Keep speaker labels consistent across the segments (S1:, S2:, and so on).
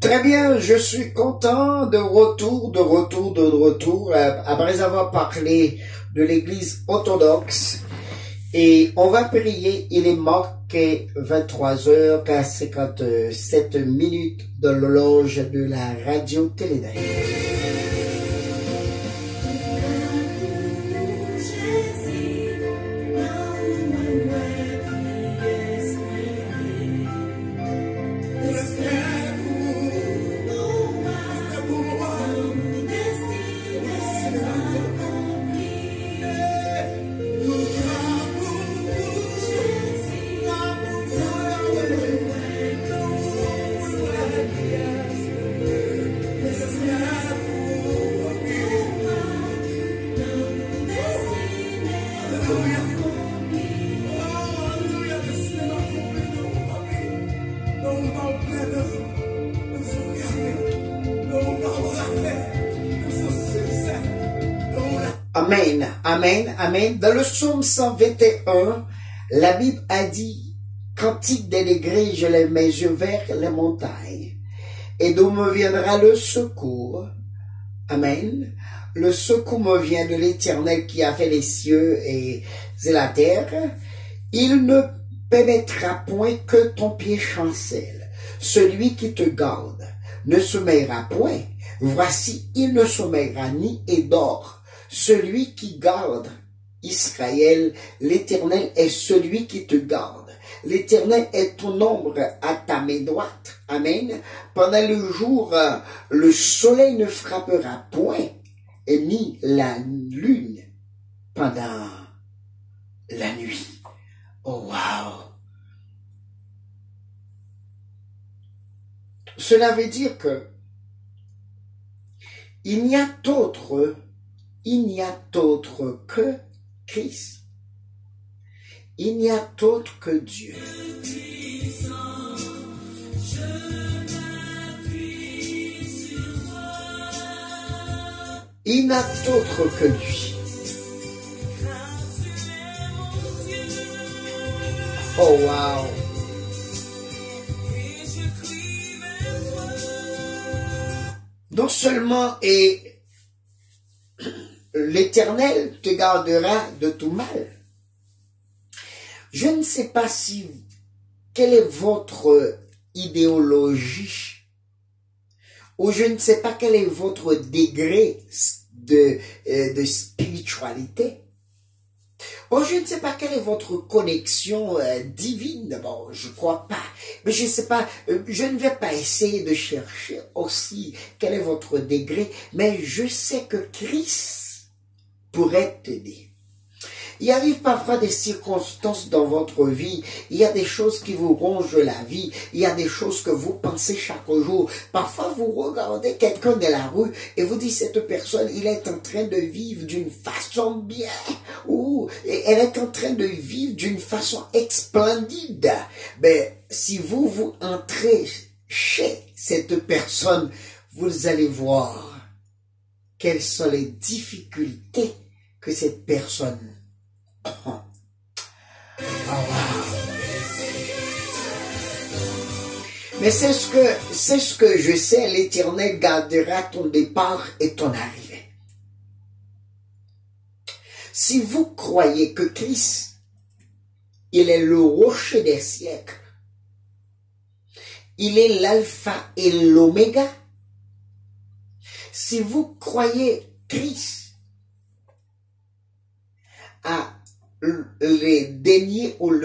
S1: Très bien, je suis content de retour, après avoir parlé de l'église orthodoxe. Et on va prier, il est marqué 23h57 de l'horloge de la radio Télédaï. Amen, amen, amen. Dans le psaume 121, la Bible a dit, cantique des degrés, je lève mes yeux vers les montagnes. Et d'où me viendra le secours? Amen. Le secours me vient de l'Éternel qui a fait les cieux et la terre. Il ne permettra point que ton pied chancelle. Celui qui te garde ne sommeillera point. Voici, il ne sommeillera ni et dort. Celui qui garde Israël, l'Éternel est celui qui te garde. L'Éternel est ton ombre à ta main droite. Amen. Pendant le jour, le soleil ne frappera point, et ni la lune pendant la nuit. Oh wow! Cela veut dire que il n'y a d'autre que Christ. Il n'y a d'autre que Dieu. Il n'y a d'autre que lui. Oh wow! Non seulement l'Éternel te gardera de tout mal. Je ne sais pas quelle est votre idéologie, ou je ne sais pas quel est votre degré de spiritualité, ou je ne sais pas quelle est votre connexion divine. Bon, je crois pas, mais je ne sais pas, je ne vais pas essayer de chercher aussi quel est votre degré, mais je sais que Christ pourrait t'aider. Il arrive parfois des circonstances dans votre vie, il y a des choses qui vous rongent la vie, il y a des choses que vous pensez chaque jour. Parfois vous regardez quelqu'un de la rue et vous dites cette personne, il est en train de vivre d'une façon bien, ou elle est en train de vivre d'une façon splendide. Ben, si vous entrez chez cette personne, vous allez voir quelles sont les difficultés que cette personne oh, wow. Mais c'est ce que je sais, l'Éternel gardera ton départ et ton arrivée. Si vous croyez que Christ, il est le rocher des siècles, il est l'alpha et l'oméga, si vous croyez Christ a le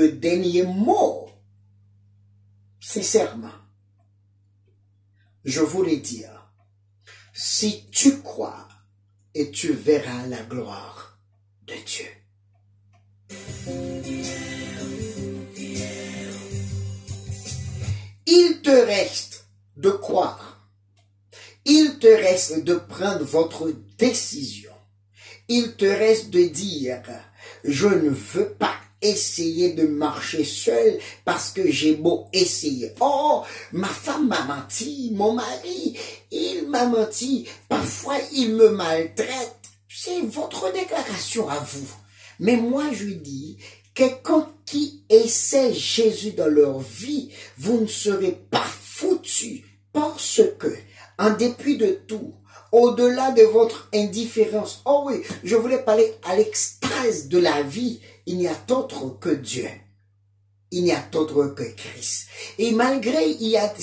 S1: dernier mot, sincèrement, je vous le dis, si tu crois et tu verras la gloire de Dieu. Il te reste de croire. Il te reste de prendre votre décision. Il te reste de dire, je ne veux pas essayer de marcher seul parce que j'ai beau essayer. Oh, ma femme m'a menti, mon mari, il m'a menti, parfois il me maltraite. C'est votre déclaration à vous. Mais moi je dis, quelqu'un qui essaie Jésus dans leur vie, vous ne serez pas foutus Parce que, en dépit de tout, au-delà de votre indifférence, oh oui, je voulais parler à l'extase de la vie, il n'y a d'autre que Dieu. Il n'y a d'autre que Christ. Et malgré, il y a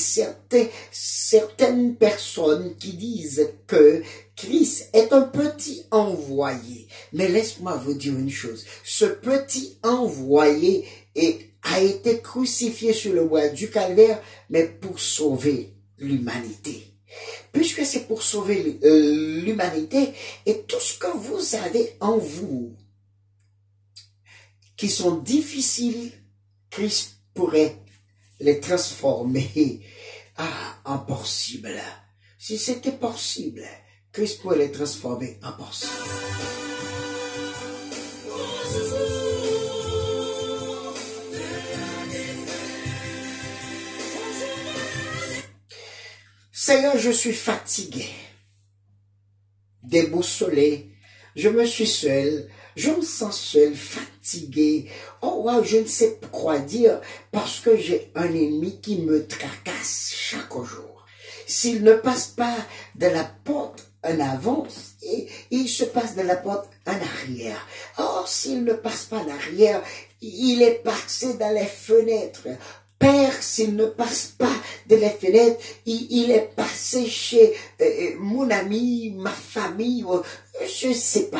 S1: certaines personnes qui disent que Christ est un petit envoyé. Mais laisse-moi vous dire une chose. Ce petit envoyé a été crucifié sur le bois du calvaire, mais pour sauver l'humanité. Puisque c'est pour sauver l'humanité et tout ce que vous avez en vous qui sont difficiles, Christ pourrait les transformer en possible. Si c'était possible, Christ pourrait les transformer en possible. Seigneur, je suis fatigué, déboussolé, je me suis seul, je me sens seul, fatigué. Oh wow, je ne sais quoi dire parce que j'ai un ennemi qui me tracasse chaque jour. S'il ne passe pas de la porte en avant, il se passe de la porte en arrière. Or, s'il ne passe pas en arrière, il est passé dans les fenêtres. Père, s'il ne passe pas de la fenêtre, il est passé chez mon ami, ma famille, je ne sais pas.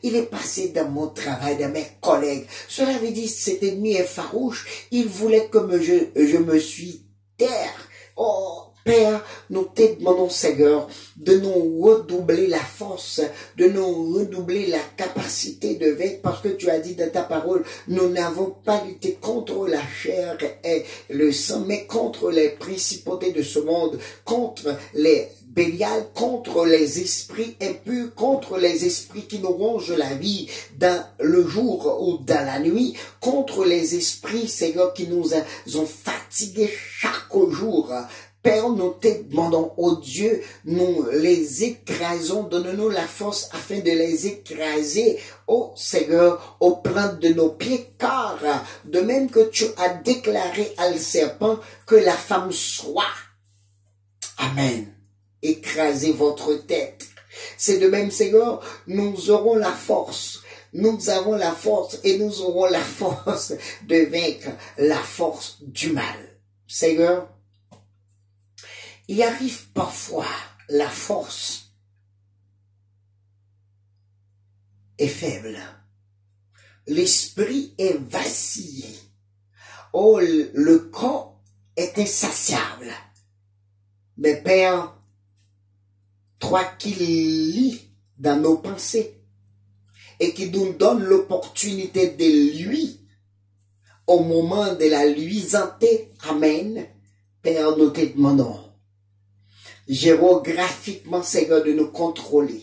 S1: Il est passé dans mon travail, dans mes collègues. Cela veut dire que cet ennemi est farouche. Il voulait que je me suis taire. Oh, Père, nous te demandons, Seigneur, de nous redoubler la force, de nous redoubler la capacité de vaincre, parce que tu as dit dans ta parole, nous n'avons pas lutté contre la chair et le sang, mais contre les principautés de ce monde, contre les Bélial, contre les esprits impurs, contre les esprits qui nous rongent la vie dans le jour ou dans la nuit, contre les esprits, Seigneur, qui nous ont fatigués chaque jour. Père, nous te demandons, oh Dieu, nous les écrasons, donne-nous la force afin de les écraser, oh Seigneur, aux plantes de nos pieds, car de même que tu as déclaré à le serpent que la femme soit, amen, écrasez votre tête. C'est de même, Seigneur, nous aurons la force. Nous avons la force et nous aurons la force de vaincre la force du mal. Seigneur, il arrive parfois la force est faible. L'esprit est vacillé. Oh, le corps est insatiable. Mais Père, toi qui lis dans nos pensées et qui nous donne l'opportunité de lui au moment de la luisanté, amen, Père, nous te demandons géographiquement, Seigneur, de nous contrôler.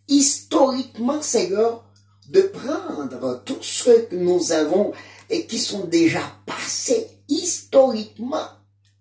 S1: Historiquement, Seigneur, de prendre tout ce que nous avons et qui sont déjà passés historiquement,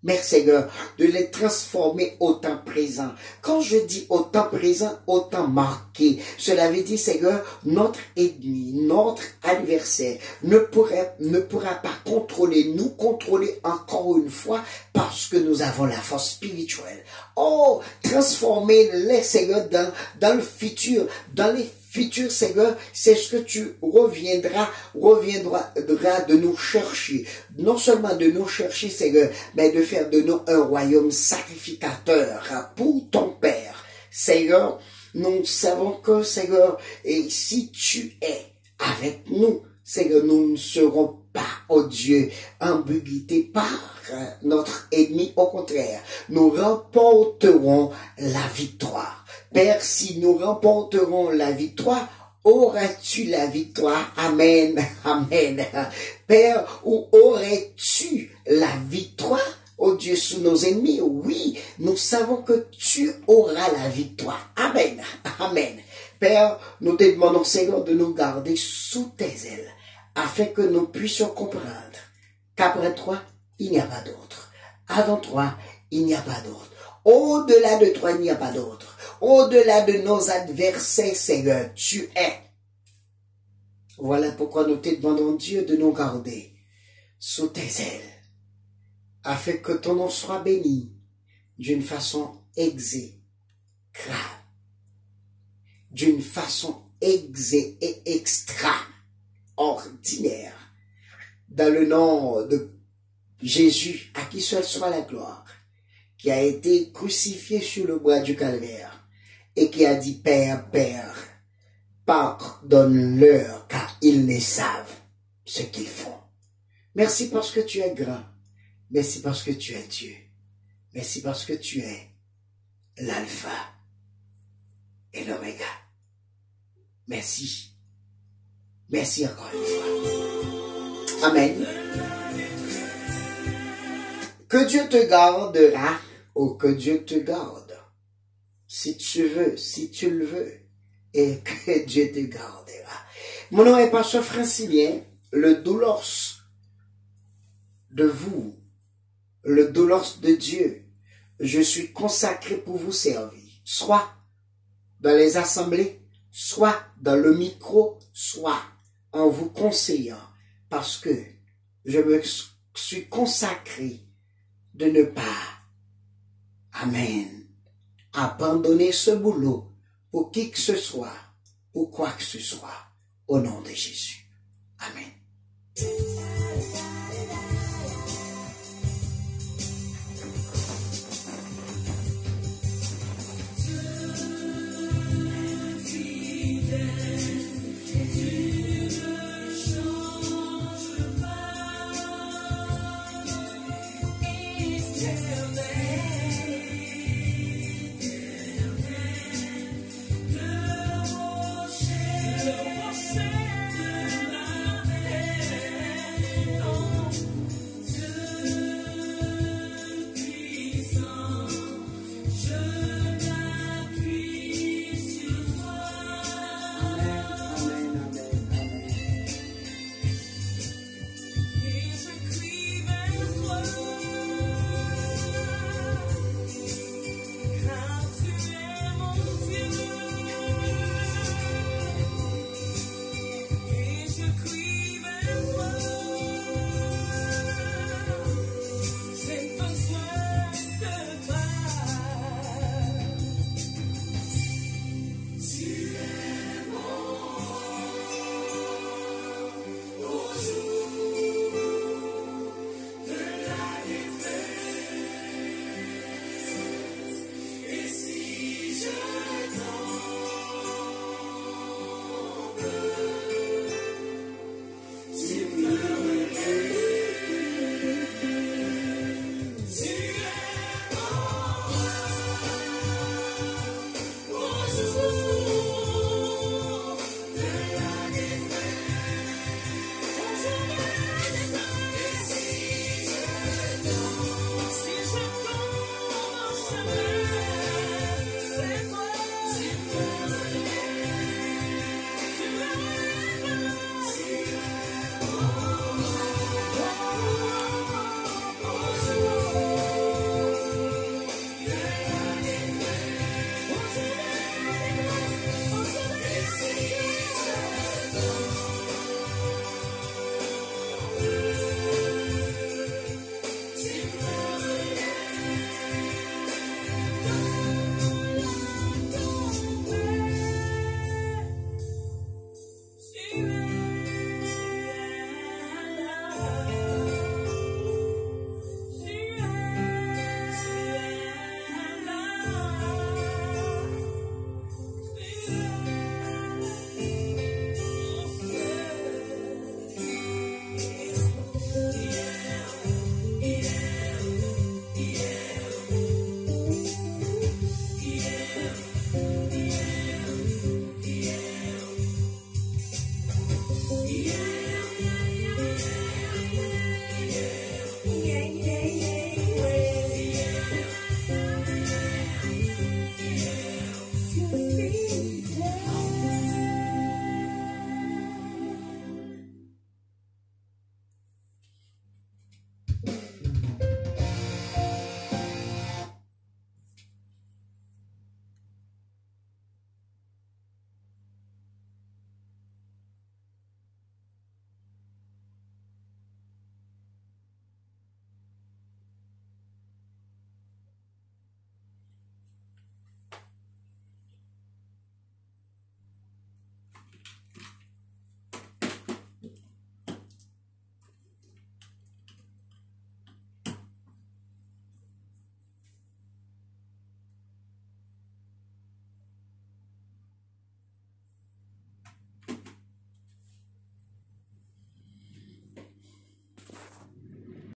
S1: mais Seigneur, de les transformer au temps présent. Quand je dis au temps présent, au temps marqué, cela veut dire, Seigneur, notre ennemi, notre adversaire ne pourra pas nous contrôler encore une fois parce que nous avons la force spirituelle. Oh, transformer les Seigneur dans le futur, dans les futurs, Seigneur, c'est ce que tu reviendras de nous chercher. Non seulement de nous chercher, Seigneur, mais de faire de nous un royaume sacrificateur pour ton Père. Seigneur, nous savons que, Seigneur, et si tu es avec nous, Seigneur, nous ne serons pas, oh Dieu, ambiguïté par notre ennemi. Au contraire, nous remporterons la victoire. Père, si nous remporterons la victoire, auras-tu la victoire? Amen, amen. Père, où aurais-tu la victoire? Oh Dieu, sous nos ennemis? Oui, nous savons que tu auras la victoire. Amen, amen. Père, nous te demandons, Seigneur, de nous garder sous tes ailes, afin que nous puissions comprendre qu'après toi, il n'y a pas d'autre. Avant toi, il n'y a pas d'autre. Au-delà de toi, il n'y a pas d'autre. Au-delà de nos adversaires, Seigneur, tu es. Voilà pourquoi nous te demandons, Dieu, de nous garder sous tes ailes, afin que ton nom soit béni, d'une façon d'une façon extraordinaire. Dans le nom de Jésus, à qui seul soit la gloire, qui a été crucifié sur le bois du calvaire et qui a dit, Père, Père, pardonne-leur car ils ne savent ce qu'ils font. Merci parce que tu es grand. Merci parce que tu es Dieu. Merci parce que tu es l'alpha et l'oméga. Merci. Merci encore une fois. Amen. Que Dieu te gardera ou que Dieu te garde. Si tu veux, si tu le veux. Et que Dieu te gardera. Mon nom est Pasteur Francilien, le doulos de vous, le doulos de Dieu. Je suis consacré pour vous servir, soit dans les assemblées, soit dans le micro, soit en vous conseillant, parce que je me suis consacré de ne pas, amen, abandonner ce boulot pour qui que ce soit, pour quoi que ce soit, au nom de Jésus. Amen.